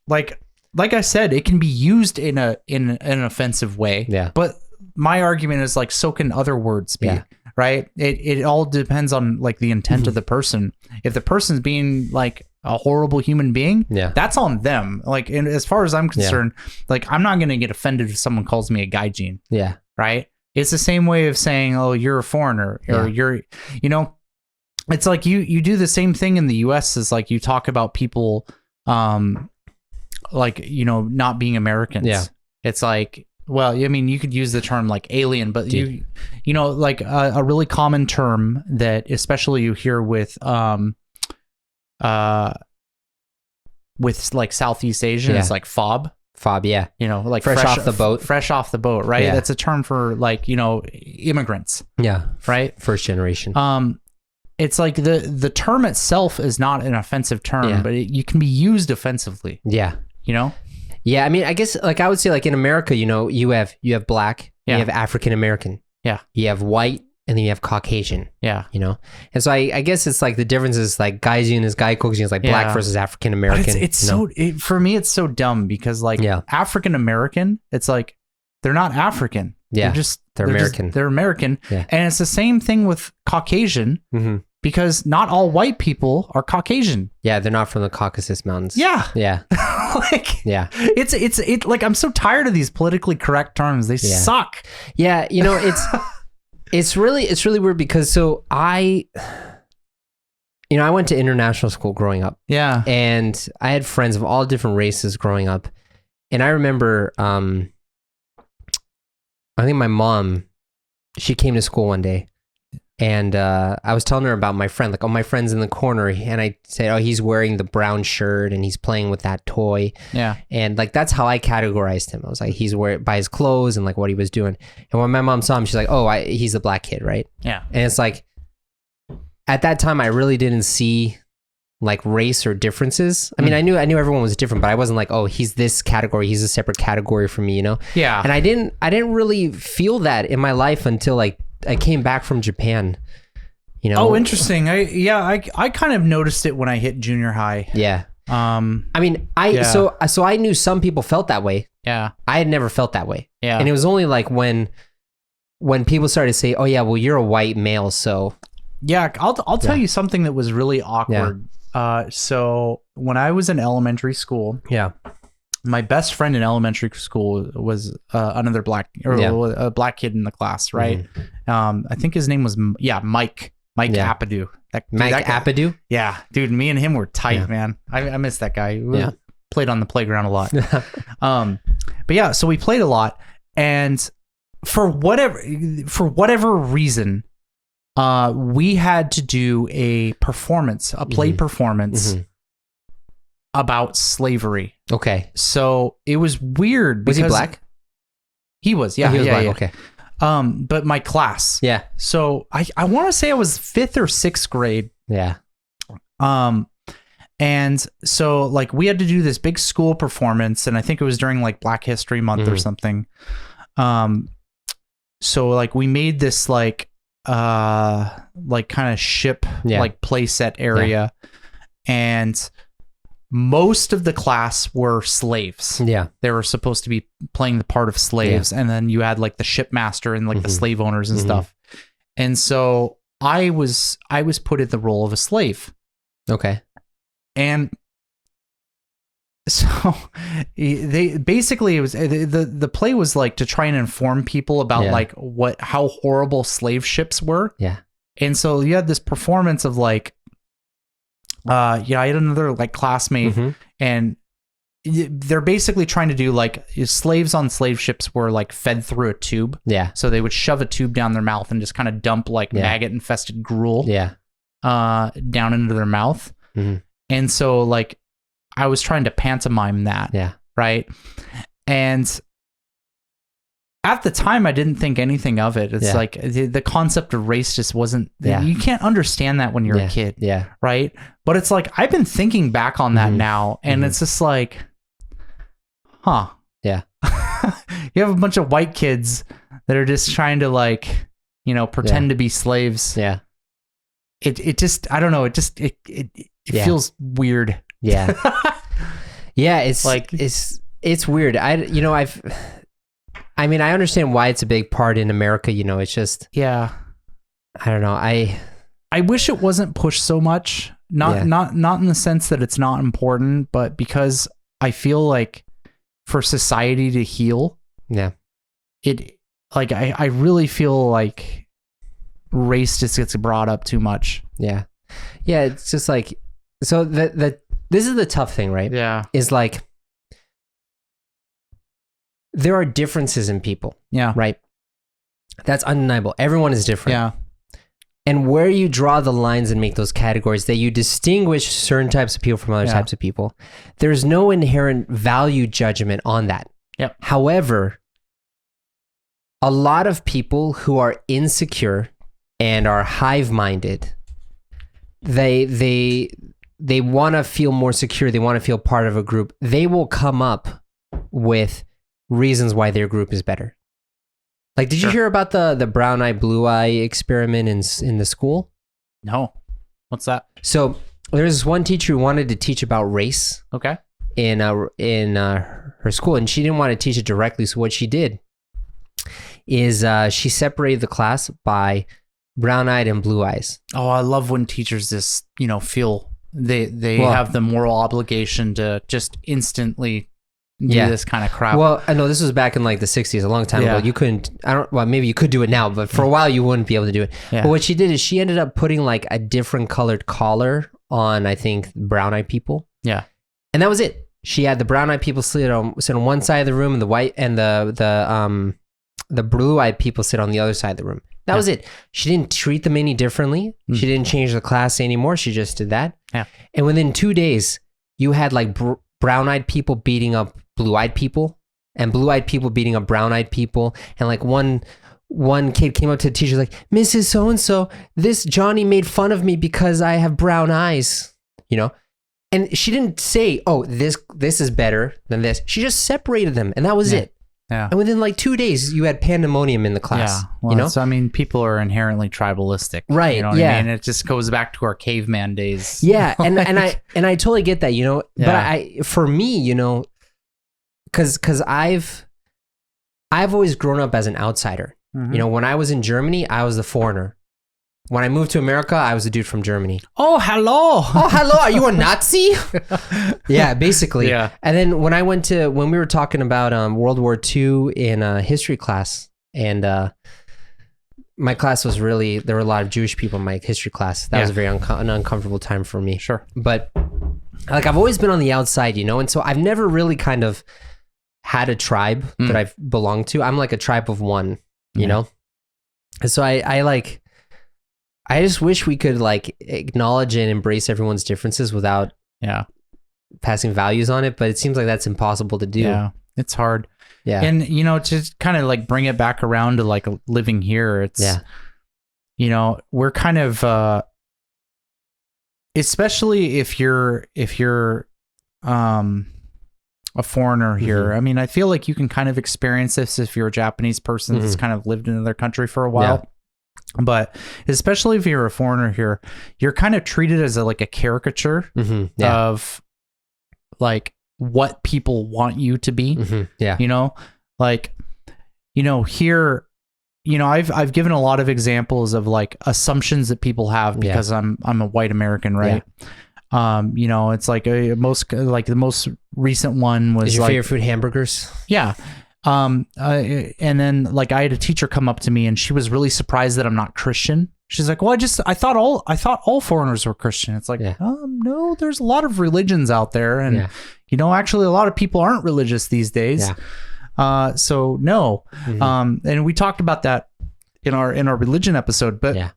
like I said, it can be used in an offensive way.
Yeah.
But my argument is like, so can other words be.
Yeah.
Right? It all depends on like the intent of the person. If the person's being like a horrible human being, that's on them. Like, and as far as I'm concerned, like I'm not going to get offended if someone calls me a gaijin.
Yeah.
Right? It's the same way of saying, oh, you're a foreigner, or you're, you know, it's like you do the same thing in the US as like you talk about people like, you know, not being Americans.
Yeah.
It's like, well, I mean, you could use the term like alien, but you know, like a really common term that especially you hear with like Southeast Asian is like fob.
Fob, yeah.
You know, like
fresh off the boat.
Fresh off the boat, right?
Yeah.
That's a term for like, you know, immigrants.
Yeah.
Right?
First generation.
It's like the term itself is not an offensive term, but you can be used offensively.
Yeah.
You know?
Yeah, I mean, I guess like I would say like in America, you know, you have black, you have African American.
Yeah.
You have white, and then you have Caucasian.
Yeah.
You know? And so I guess it's like the difference is like Gaijin is Gaikokujin is like black versus African American.
It's so for me it's so dumb because like African American, it's like they're not African.
Yeah.
They're American. They're American.
Yeah.
And it's the same thing with Caucasian because not all white people are Caucasian.
Yeah, they're not from the Caucasus Mountains.
Yeah.
Yeah.
Like it's like I'm so tired of these politically correct terms. They suck.
Yeah, you know, it's really weird because so I went to international school growing up.
Yeah.
And I had friends of all different races growing up. And I remember I think my mom, she came to school one day and I was telling her about my friend, like, oh, my friend's in the corner. And I said, oh, he's wearing the brown shirt and he's playing with that toy.
Yeah.
And like, that's how I categorized him. I was like, he's wearing by his clothes and like what he was doing. And when my mom saw him, she's like, oh, he's the black kid, right?
Yeah.
And it's like, at that time, I really didn't see like race or differences. I mean, I knew everyone was different, but I wasn't like, oh, he's this category. He's a separate category for me, you know?
Yeah.
And I didn't really feel that in my life until like I came back from Japan, you know?
Oh, interesting. I kind of noticed it when I hit junior high.
Yeah. I mean, so I knew some people felt that way.
Yeah.
I had never felt that way.
Yeah.
And it was only like when people started to say, oh yeah, well, you're a white male, so.
Yeah, I'll tell you something that was really awkward. Yeah. So when I was in elementary school, my best friend in elementary school was another black a black kid in the class, right? Mm-hmm. I think his name was Mike Apadu.
Mike Apadu?
Yeah, dude, me and him were tight, man. I miss that guy. We played on the playground a lot. But yeah, so we played a lot, and for whatever reason, we had to do a play performance about slavery.
Okay.
So it was weird.
Was he black?
He was, yeah.
Oh, he was black.
Yeah.
Okay.
But my class.
Yeah.
So I want to say I was 5th or 6th grade.
Yeah.
And so like we had to do this big school performance, and I think it was during like Black History Month or something. So like we made this like kind of ship like play set area, and most of the class were slaves.
Yeah,
they were supposed to be playing the part of slaves, and then you had like the shipmaster and like the slave owners and stuff. And so I was put in the role of a slave.
Okay.
And so they basically, it was the play was like to try and inform people about like how horrible slave ships were.
Yeah.
And so you had this performance of like, I had another like classmate, and they're basically trying to do like slaves on slave ships were like fed through a tube.
Yeah.
So they would shove a tube down their mouth and just kind of dump like maggot infested gruel.
Yeah.
Down into their mouth. And so like I was trying to pantomime that.
Yeah.
Right. And at the time, I didn't think anything of it. It's like the concept of race just wasn't, you can't understand that when you're a kid.
Yeah.
Right. But it's like, I've been thinking back on that now, and it's just like, huh.
Yeah.
You have a bunch of white kids that are just trying to like, you know, pretend to be slaves.
Yeah.
It just, I don't know. It just, it feels weird.
Yeah. Yeah. It's like, it's weird. I mean, I understand why it's a big part in America, you know, it's just, I don't know. I
wish it wasn't pushed so much, not in the sense that it's not important, but because I feel like for society to heal, it like, I really feel like race just gets brought up too much.
Yeah. Yeah. It's just like, so this is the tough thing, right?
Yeah.
Is like, there are differences in people.
Yeah.
Right. That's undeniable. Everyone is different.
Yeah.
And where you draw the lines and make those categories that you distinguish certain types of people from other types of people, there's no inherent value judgment on that.
Yep.
However, a lot of people who are insecure and are hive-minded, they want to feel more secure. They want to feel part of a group. They will come up with reasons why their group is better. Like, did you hear about the brown eye, blue eye experiment in the school?
No. What's that?
So there's this one teacher who wanted to teach about race.
Okay.
In her school, and she didn't want to teach it directly. So what she did is she separated the class by brown eyed and blue eyes.
Oh, I love when teachers just, you know, feel they have the moral obligation to just instantly do this kind of crap.
Well, I know this was back in like the 60s, a long time ago. You couldn't, maybe you could do it now, but for a while you wouldn't be able to do it. Yeah. But what she did is she ended up putting like a different colored collar on, I think, brown eyed people.
Yeah.
And that was it. She had the brown eyed people sit on one side of the room, and the white and the blue eyed people sit on the other side of the room. That was it. She didn't treat them any differently. She didn't change the class anymore. She just did that.
Yeah.
And within 2 days, you had like brown eyed people beating up blue eyed people, and blue eyed people beating up brown eyed people. And like one kid came up to the teacher like, "Mrs. So-and-so, this Johnny made fun of me because I have brown eyes," you know? And she didn't say, "Oh, this is better than this." She just separated them, and that was it.
Yeah.
And within like 2 days, you had pandemonium in the class.
Yeah. Well,
you know?
So, I mean, people are inherently tribalistic.
Right.
You know what I mean? It just goes back to our caveman days.
Yeah. And I totally get that, you know, but for me, you know, cause I've always grown up as an outsider. You know, when I was in Germany, I was the foreigner. When I moved to America, I was a dude from Germany.
Oh, hello.
Oh, hello. Are you a Nazi? Yeah, basically.
Yeah.
And then when we were talking about World War II in history class, and my class was really, there were a lot of Jewish people in my history class. That was a very an uncomfortable time for me.
Sure. But
like, I've always been on the outside, you know, and so I've never really kind of had a tribe that I've belonged to. I'm like a tribe of one, you know? And so I just wish we could like acknowledge and embrace everyone's differences without passing values on it, but it seems like that's impossible to do.
Yeah, it's hard.
Yeah.
And, you know, to kind of like bring it back around to like living here, it's, you know, we're kind of, especially if you're a foreigner here. I mean, I feel like you can kind of experience this if you're a Japanese person that's kind of lived in another country for a while. But especially if you're a foreigner here, you're kind of treated as a caricature of like what people want you to be. You know, like, you know, here, you know, I've given a lot of examples of like assumptions that people have because I'm a white American, right? You know, it's like the most recent one was,
is your
like,
favorite food hamburgers?
Yeah. And then like I had a teacher come up to me and she was really surprised that I'm not Christian. She's like, "Well, I thought all foreigners were Christian." It's like, no, there's a lot of religions out there, and you know, actually a lot of people aren't religious these days. So no. And we talked about that in our religion episode, but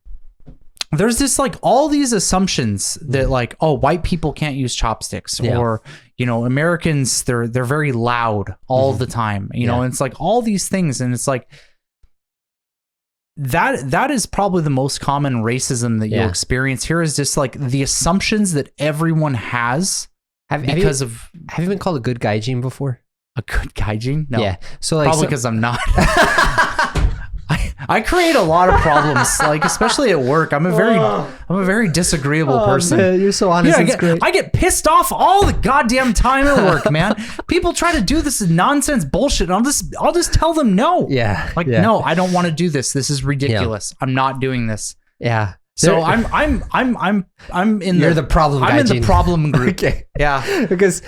there's this like all these assumptions that like, oh, white people can't use chopsticks, or, you know, Americans, they're very loud all the time, you know, and it's like all these things. And it's like, that is probably the most common racism that you'll experience here, is just like the assumptions that everyone has
Have you been called a good gaijin before?
A good gaijin? No.
Yeah. So like,
probably because I'm not. I create a lot of problems, like especially at work. I'm a very disagreeable person.
Man, you're so honest.
I get pissed off all the goddamn time at work, man. People try to do this nonsense bullshit, and I'll just tell them no.
Yeah.
Like, no, I don't want to do this. This is ridiculous. I'm not doing this.
Yeah.
So I'm in
You're the problem gaijin.
I'm in the problem group.
Okay.
Yeah.
because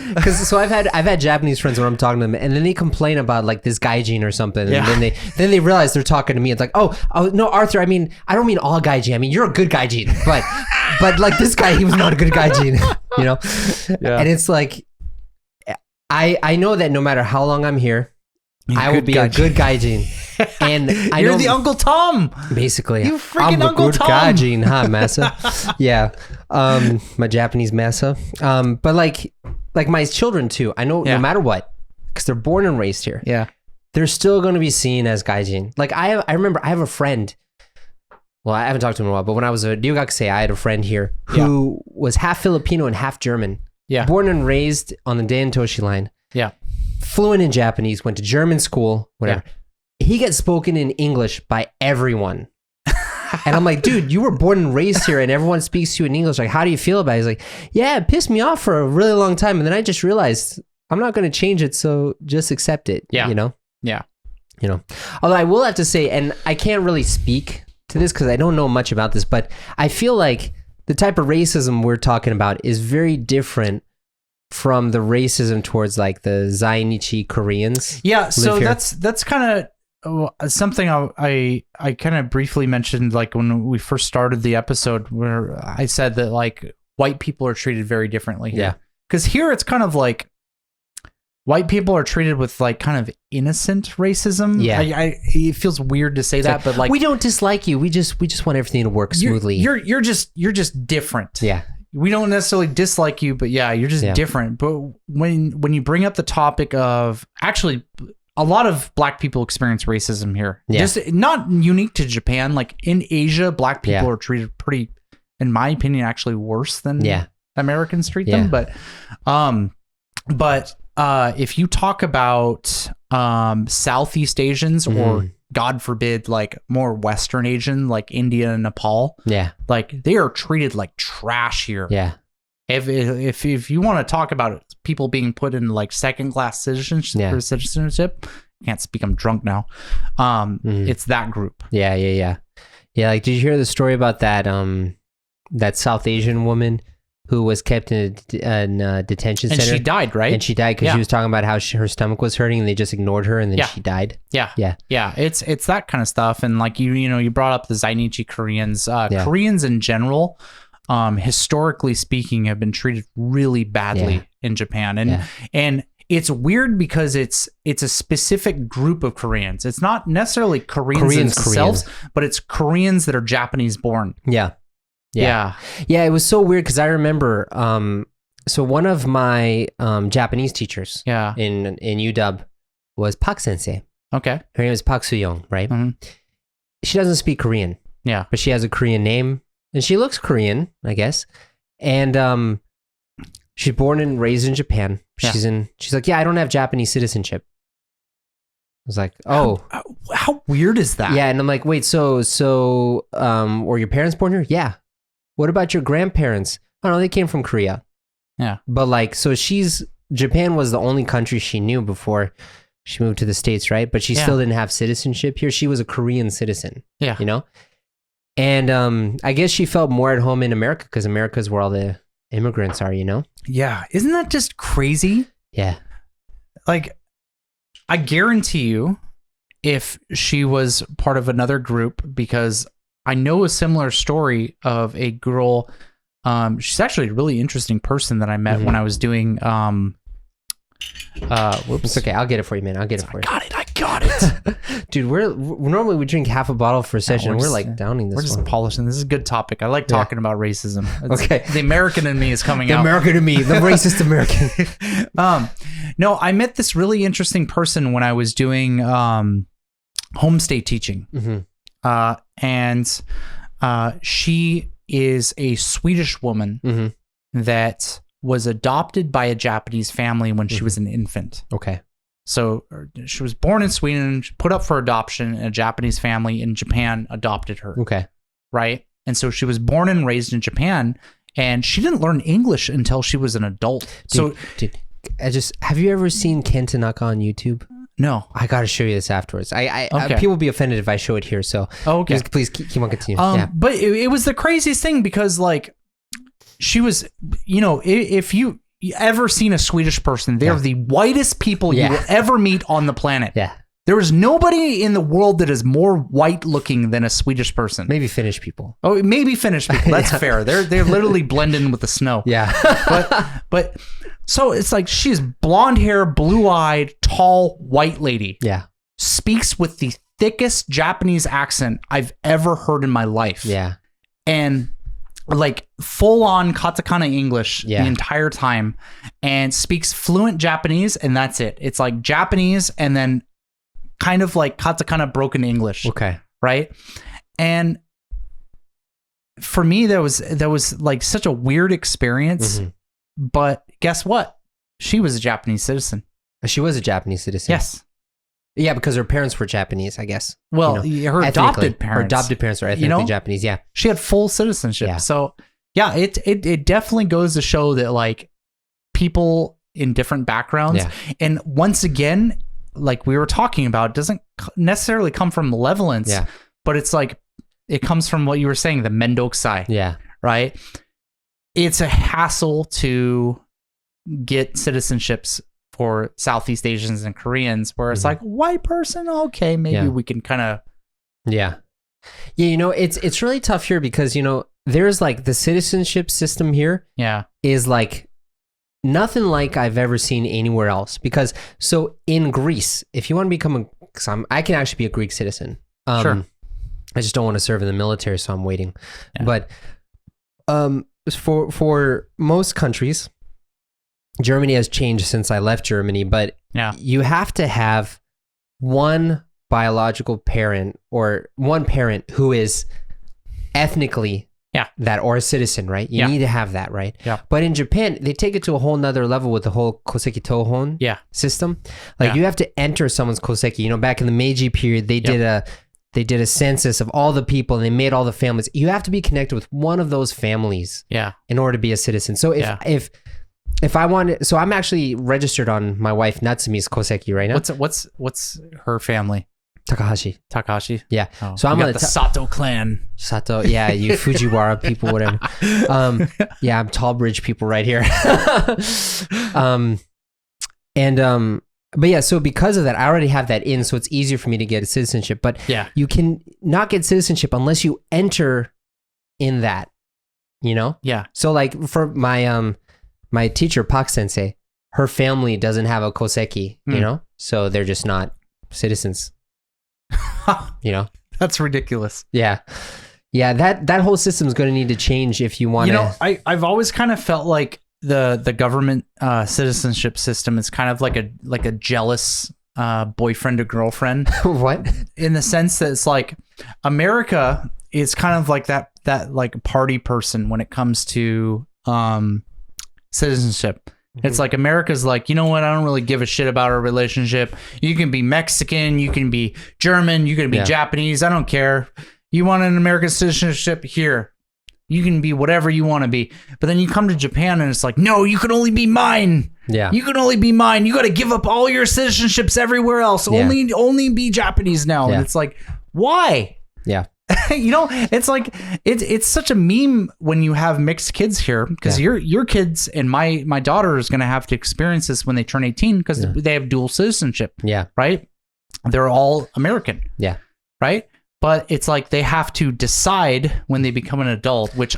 so I've had Japanese friends when I'm talking to them, and then they complain about like this gaijin or something, and then they realize they're talking to me. It's like, oh no, Arthur, I mean, I don't mean all gaijin. I mean, you're a good gaijin, but like this guy, he was not a good gaijin, you know? Yeah. And it's like, I know that no matter how long I'm here, I will be a good gaijin. And
you're the Uncle Tom,
basically.
You freaking Uncle Tom.
I'm a good gaijin, huh, massa? Yeah, my Japanese massa. But like my children too. I know no matter what, because they're born and raised here.
Yeah,
they're still going to be seen as gaijin. Like I remember I have a friend. Well, I haven't talked to him in a while, but when I was a ryugakusei, I had a friend here who was half Filipino and half German.
Yeah,
born and raised on the Daen Toshi line.
Yeah.
Fluent in Japanese, went to German school, whatever. Yeah. He gets spoken in English by everyone. And I'm like, dude, you were born and raised here and everyone speaks to you in English. Like, how do you feel about it? He's like, yeah, it pissed me off for a really long time. And then I just realized I'm not going to change it. So just accept it, you know?
Yeah.
You know, although I will have to say, and I can't really speak to this because I don't know much about this, but I feel like the type of racism we're talking about is very different from the racism towards like the Zainichi Koreans.
Yeah, so that's kind of something I kind of briefly mentioned, like when we first started the episode, where I said that like white people are treated very differently here.
Yeah,
because here it's kind of like white people are treated with like kind of innocent racism.
Yeah,
it feels weird to say that, but like
we don't dislike you. We just want everything to work smoothly.
You're just different.
Yeah.
We don't necessarily dislike you, but you're just different. But when you bring up the topic of, actually, a lot of black people experience racism here.
Yeah.
Just not unique to Japan. Like in Asia, black people are treated pretty, in my opinion, actually worse than Americans treat them. But if you talk about Southeast Asians or God forbid, like more Western Asian, like India and Nepal.
Yeah.
Like they are treated like trash here.
Yeah.
If you want to talk about people being put in like second class citizenship, can't speak, I'm drunk now. It's that group.
Yeah. Like, did you hear the story about that that South Asian woman who was kept in a detention center?
And she died, right?
And she died because she was talking about how her stomach was hurting and they just ignored her and then she died.
Yeah. It's that kind of stuff. And like, you brought up the Zainichi Koreans. Koreans in general, historically speaking, have been treated really badly in Japan. And it's weird because it's a specific group of Koreans. It's not necessarily Koreans themselves, but it's Koreans that are Japanese born.
Yeah, it was so weird because I remember, so one of my Japanese teachers in UW was Park Sensei.
Okay.
Her name is Park Soo-young, right? Mm-hmm. She doesn't speak Korean.
Yeah.
But she has a Korean name, and she looks Korean, I guess. And she's born and raised in Japan. She's like, I don't have Japanese citizenship. I was like, oh.
How weird is that?
Yeah, and I'm like, wait, so were your parents born here? Yeah. What about your grandparents? Oh no, they came from Korea.
Yeah.
But like, so Japan was the only country she knew before she moved to the States, right? But she still didn't have citizenship here. She was a Korean citizen.
Yeah.
You know? And I guess she felt more at home in America because America's where all the immigrants are, you know?
Yeah. Isn't that just crazy?
Yeah.
Like, I guarantee you, if she was part of another group, because I know a similar story of a girl. She's actually a really interesting person that I met when I was doing.
Whoops. It's okay. I'll get it for you, man. I'll get it for you.
I got it.
Dude, we're normally we drink half a bottle for a session.
we're
We're
just-
like downing this
We're just
one.
polishing. This is a good topic. I like talking about racism.
Okay.
The American in me is coming
The
out.
American to me, the racist American.
No, I met this really interesting person when I was doing homestay teaching. And she is a Swedish woman that was adopted by a Japanese family when she was an infant.
Okay.
So she was born in Sweden, put up for adoption, and a Japanese family in Japan adopted her.
Okay.
Right? And so she was born and raised in Japan, and she didn't learn English until she was an adult.
Dude, have you ever seen Ken Tanaka on YouTube?
No.
I got to show you this afterwards.
Okay.
People will be offended if I show it here. So
Okay.
please keep on continuing. Yeah.
But it was the craziest thing because, like, she was, if you ever seen a Swedish person, they're the whitest people you will ever meet on the planet.
Yeah.
There is nobody in the world that is more white looking than a Swedish person.
Maybe Finnish people.
Oh, maybe Finnish people. That's fair. They're literally blend in with the snow.
Yeah.
But so it's like she's blonde hair, blue eyed, tall, white lady.
Yeah.
Speaks with the thickest Japanese accent I've ever heard in my life.
Yeah.
And like full on katakana English the entire time, and speaks fluent Japanese, and that's it. It's like Japanese and then kind of like katakana broken English.
Okay.
Right. And for me, that was like such a weird experience. But guess what? She was a Japanese citizen.
She was a Japanese citizen.
Yes.
Yeah, because her parents were Japanese, I guess.
Well, her adopted parents.
Her adopted parents are ethnically Japanese, yeah.
She had full citizenship.
Yeah.
So, yeah, it definitely goes to show that, like, people in different backgrounds. And once again, like we were talking about, it doesn't necessarily come from malevolence, but it's like, it comes from what you were saying, the mendokusai.
Yeah.
Right? It's a hassle to get citizenships for Southeast Asians and Koreans, where it's like, white person, okay, maybe we can kind of...
Yeah, it's really tough here because, there's like the citizenship system here is like nothing like I've ever seen anywhere else. Because, so in Greece, if you want to become I can actually be a Greek citizen.
Sure.
I just don't want to serve in the military, so I'm waiting. But for most countries, Germany has changed since I left Germany, but you have to have one biological parent or one parent who is ethnically that, or a citizen, right? You need to have that, right?
Yeah.
But in Japan, they take it to a whole nother level with the whole Koseki Tohon system. Like you have to enter someone's Koseki. Back in the Meiji period, they did a census of all the people and they made all the families. You have to be connected with one of those families in order to be a citizen. So if I want, so I'm actually registered on my wife Natsumi's Koseki right now.
What's her family?
Takahashi. Yeah.
Oh,
so I'm on
the Sato clan.
Sato. Yeah. You Fujiwara people, whatever. Yeah. I'm Tallbridge people right here. But yeah, so because of that, I already have that in, so it's easier for me to get a citizenship. But you can not get citizenship unless you enter in that,
Yeah.
So like for my teacher, Pak Sensei, her family doesn't have a Koseki, so they're just not citizens.
That's ridiculous.
Yeah. Yeah, that whole system is going to need to change if you want to.
I've always kind of felt like the government citizenship system is kind of like a jealous boyfriend or girlfriend.
What?
In the sense that it's like America is kind of like that like party person when it comes to citizenship. It's like America's like, you know what? I don't really give a shit about our relationship. You can be Mexican, you can be German, you can be Japanese. I don't care. You want an American citizenship? Here. You can be whatever you want to be. But then you come to Japan and it's like, no, you can only be mine.
Yeah.
You can only be mine. You got to give up all your citizenships everywhere else.
Yeah.
Only be Japanese now.
Yeah.
And it's like, why?
Yeah.
It's like it's such a meme when you have mixed kids here, because your kids and my daughter is going to have to experience this when they turn 18 because they have dual citizenship.
Yeah.
Right. They're all American.
Yeah.
Right. But it's like they have to decide when they become an adult, which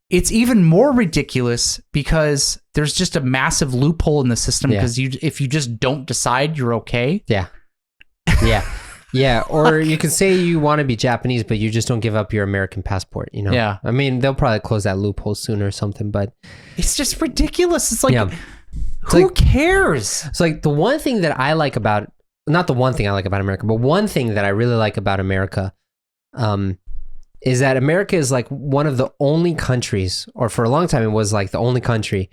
it's even more ridiculous because there's just a massive loophole in the system because if you just don't decide, you're okay.
Yeah. Yeah. Yeah. Or you can say you want to be Japanese, but you just don't give up your American passport, you know?
Yeah.
I mean, they'll probably close that loophole soon or something, but
it's just ridiculous. It's like, who
like,
cares?
It's like the one thing that I like about, not the one thing I like about America, but one thing that I really like about America, is that America is like one of the only countries, or for a long time it was like the only country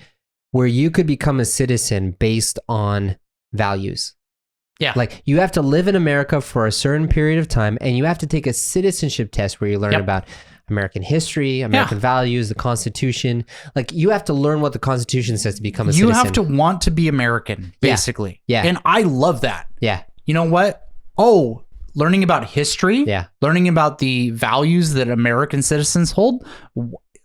where you could become a citizen based on values.
Yeah.
Like you have to live in America for a certain period of time and you have to take a citizenship test where you learn about American history, American values, the Constitution. Like you have to learn what the Constitution says to become a citizen.
You have to want to be American, basically.
Yeah.
And I love that.
Yeah.
You know what? Oh, learning about history, learning about the values that American citizens hold.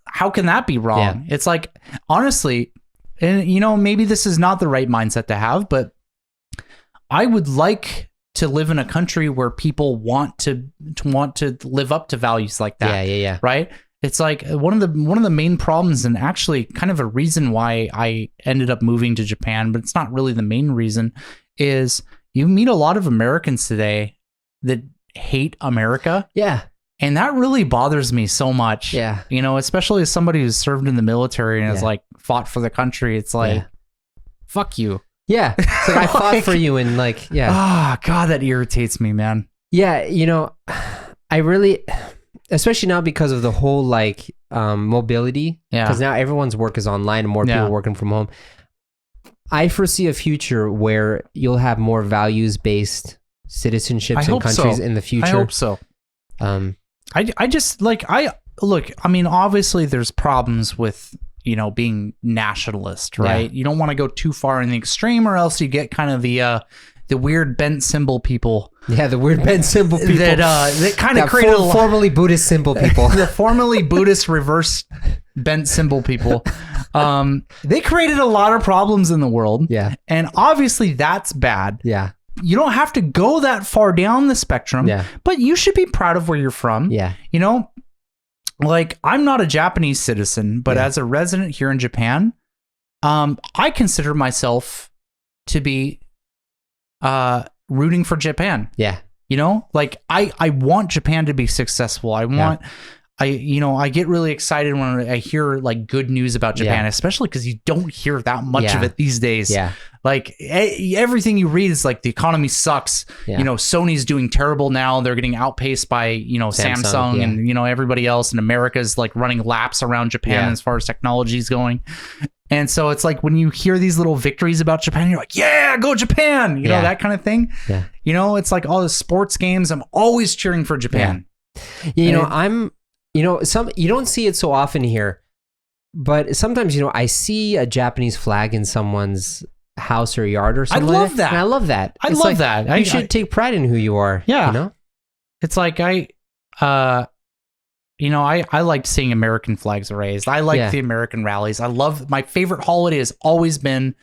How can that be wrong? It's like, honestly, and you know, maybe this is not the right mindset to have, but I would like to live in a country where people want to live up to values like that.
Yeah.
Right? It's like one of the main problems, and actually kind of a reason why I ended up moving to Japan, but it's not really the main reason, is you meet a lot of Americans today that hate America.
Yeah.
And that really bothers me so much.
Yeah.
You know, especially as somebody who's served in the military and has like fought for the country. It's like, fuck you.
Yeah. It's like I fought for you and like,
Oh, God, that irritates me, man.
Yeah. You know, I really, especially now because of the whole like mobility. Yeah. Because now everyone's work is online and more people working from home. I foresee a future where you'll have more values-based citizenships in countries in the future. I
hope so. I just like, look, I mean, obviously there's problems with, you know, being nationalist, right? You don't want to go too far in the extreme or else you get kind of the weird bent symbol people.
Yeah, the weird bent symbol people.
That kind of created
formerly Buddhist symbol people.
The formerly Buddhist reverse bent symbol people. They created a lot of problems in the world.
Yeah.
And obviously that's bad.
Yeah.
You don't have to go that far down the spectrum, but you should be proud of where you're from.
Yeah.
You know, like I'm not a Japanese citizen, but as a resident here in Japan, I consider myself to be rooting for Japan.
Yeah.
You know, like I want Japan to be successful. I get really excited when I hear like good news about Japan, especially because you don't hear that much of it these days.
Yeah.
Like everything you read is like the economy sucks. You know, Sony's doing terrible now. They're getting outpaced by, you know, Samsung and, you know, everybody else. And America's like running laps around Japan as far as technology is going. And so it's like when you hear these little victories about Japan, you're like, yeah, go Japan. You know, that kind of thing. Yeah. You know, it's like all the sports games. I'm always cheering for Japan.
Yeah. You know, you know, you don't see it so often here, but sometimes, you know, I see a Japanese flag in someone's house or yard or something.
I love that.
And I love that.
I love that.
You should take pride in who you are.
Yeah.
You know?
It's like you know, I liked seeing American flags raised. I like the American rallies. My favorite holiday has always been,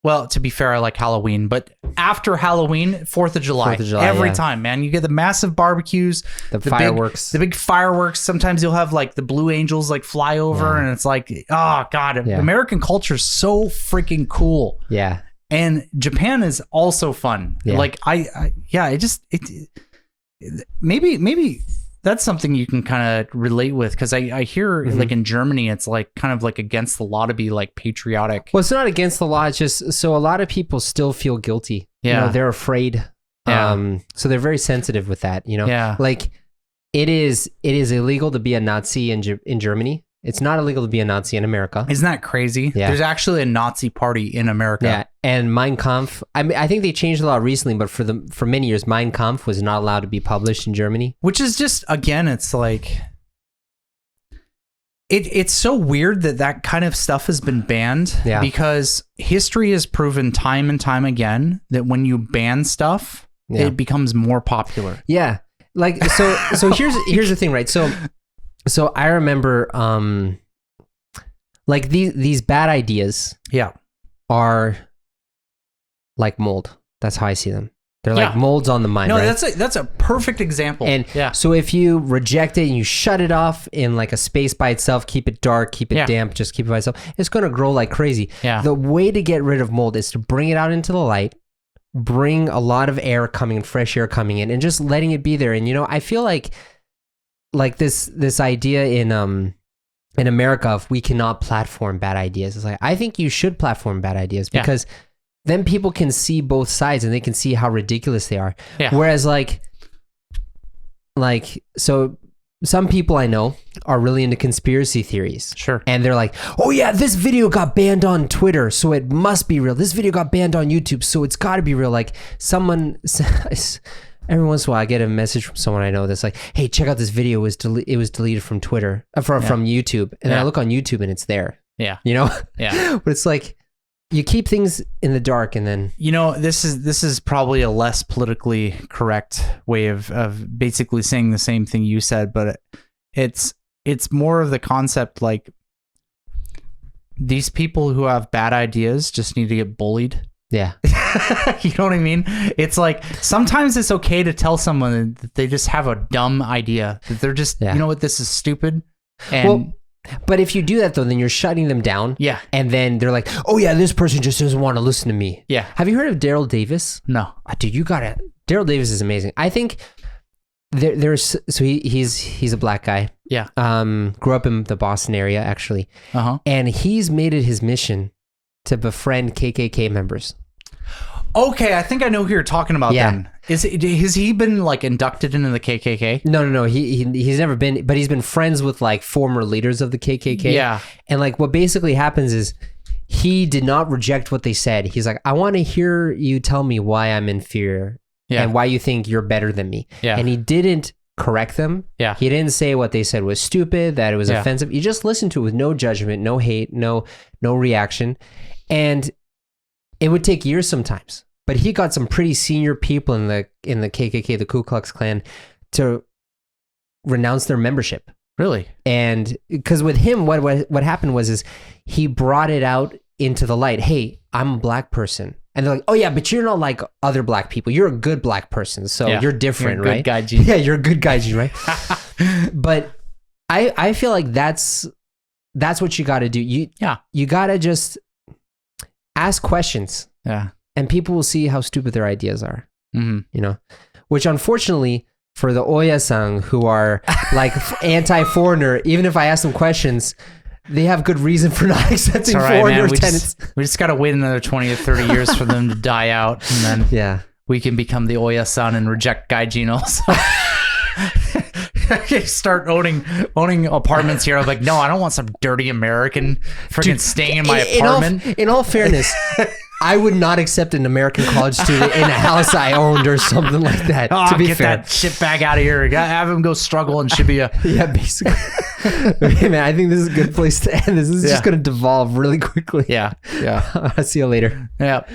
well, to be fair, I like Halloween, but after Halloween, 4th of July, every time, man, you get the massive barbecues,
the fireworks,
the big fireworks. Sometimes you'll have like the Blue Angels like fly over and it's like, oh God, American culture is so freaking cool.
Yeah.
And Japan is also fun. Yeah. Like maybe that's something you can kind of relate with, because I hear like in Germany it's like kind of like against the law to be like patriotic.
Well, it's not against the law, it's just so a lot of people still feel guilty. You know, they're afraid. So they're very sensitive with that, you know.
Yeah.
Like it is illegal to be a Nazi in Germany. It's not illegal to be a Nazi in America.
Isn't that crazy?
Yeah.
There's actually a Nazi party in America.
Yeah, and Mein Kampf. I mean, I think they changed the law recently, but for many years, Mein Kampf was not allowed to be published in Germany.
Which is just, again, it's like it's so weird that kind of stuff has been banned.
Yeah.
Because history has proven time and time again that when you ban stuff, it becomes more popular.
Yeah, like so here's the thing, right? So I remember, like these bad ideas, are like mold. That's how I see them. They're like molds on the mind.
No,
right?
that's a perfect example.
And so if you reject it and you shut it off in like a space by itself, keep it dark, keep it damp, just keep it by itself, it's going to grow like crazy.
Yeah.
The way to get rid of mold is to bring it out into the light, bring a lot of air coming in, fresh air coming in, and just letting it be there. And I feel like this idea in America of we cannot platform bad ideas. It's like, I think you should platform bad ideas because then people can see both sides and they can see how ridiculous they are. Yeah. Whereas so some people I know are really into conspiracy theories.
Sure.
And they're like, oh yeah, this video got banned on Twitter, so it must be real. This video got banned on YouTube, so it's got to be real. Like someone, every once in a while I get a message from someone I know that's like, hey, check out this video. It was deleted from Twitter, from YouTube. And I look on YouTube and it's there.
Yeah.
Yeah. But it's like, you keep things in the dark, and then
this is probably a less politically correct way of basically saying the same thing you said, but it's more of the concept like these people who have bad ideas just need to get bullied.
Yeah.
You know what I mean? It's like sometimes it's okay to tell someone that they just have a dumb idea, that they're just you know what, this is stupid. And
but if you do that, though, then you're shutting them down.
Yeah.
And then they're like, oh, yeah, this person just doesn't want to listen to me.
Yeah.
Have you heard of Daryl Davis?
No.
Dude, you got it. Daryl Davis is amazing. I think he's a black guy.
Yeah.
Grew up in the Boston area, actually.
Uh-huh.
And he's made it his mission to befriend KKK members.
Okay, I think I know who you're talking about then. Has he been like inducted into the KKK?
No. He's never been, but he's been friends with like former leaders of the KKK.
Yeah.
And like what basically happens is he did not reject what they said. He's like, I want to hear you tell me why I'm inferior and why you think you're better than me.
Yeah.
And he didn't correct them.
Yeah.
He didn't say what they said was stupid, that it was offensive. You just listened to it with no judgment, no hate, no reaction. And it would take years sometimes, but he got some pretty senior people in the KKK, the Ku Klux Klan, to renounce their membership.
Really?
And because with him, what happened was he brought it out into the light. Hey, I'm a black person, and they're like, oh yeah, but you're not like other black people. You're a good black person, so you're different,
you're a
right?
Good guy gene.
Yeah, you're a good guy gene, right? But I feel like that's what you got to do. You got to just ask questions.
Yeah.
And people will see how stupid their ideas are.
Mm-hmm.
Which unfortunately for the Oya-san who are like anti-foreigner, even if I ask them questions, they have good reason for not accepting foreigner tenants.
We just got to wait another 20 or 30 years for them to die out. And then we can become the Oya-san and reject Gaijin also. Start owning apartments here. I'm like, no, I don't want some dirty American freaking staying in my apartment.
In all fairness, I would not accept an American college student in a house I owned or something like that. To be
get
fair,
that shit bag out of here. Have him go struggle and should be a
basically. Okay, man, I think this is a good place to end this. This is just going to devolve really quickly.
Yeah.
I'll see you later.
Yeah.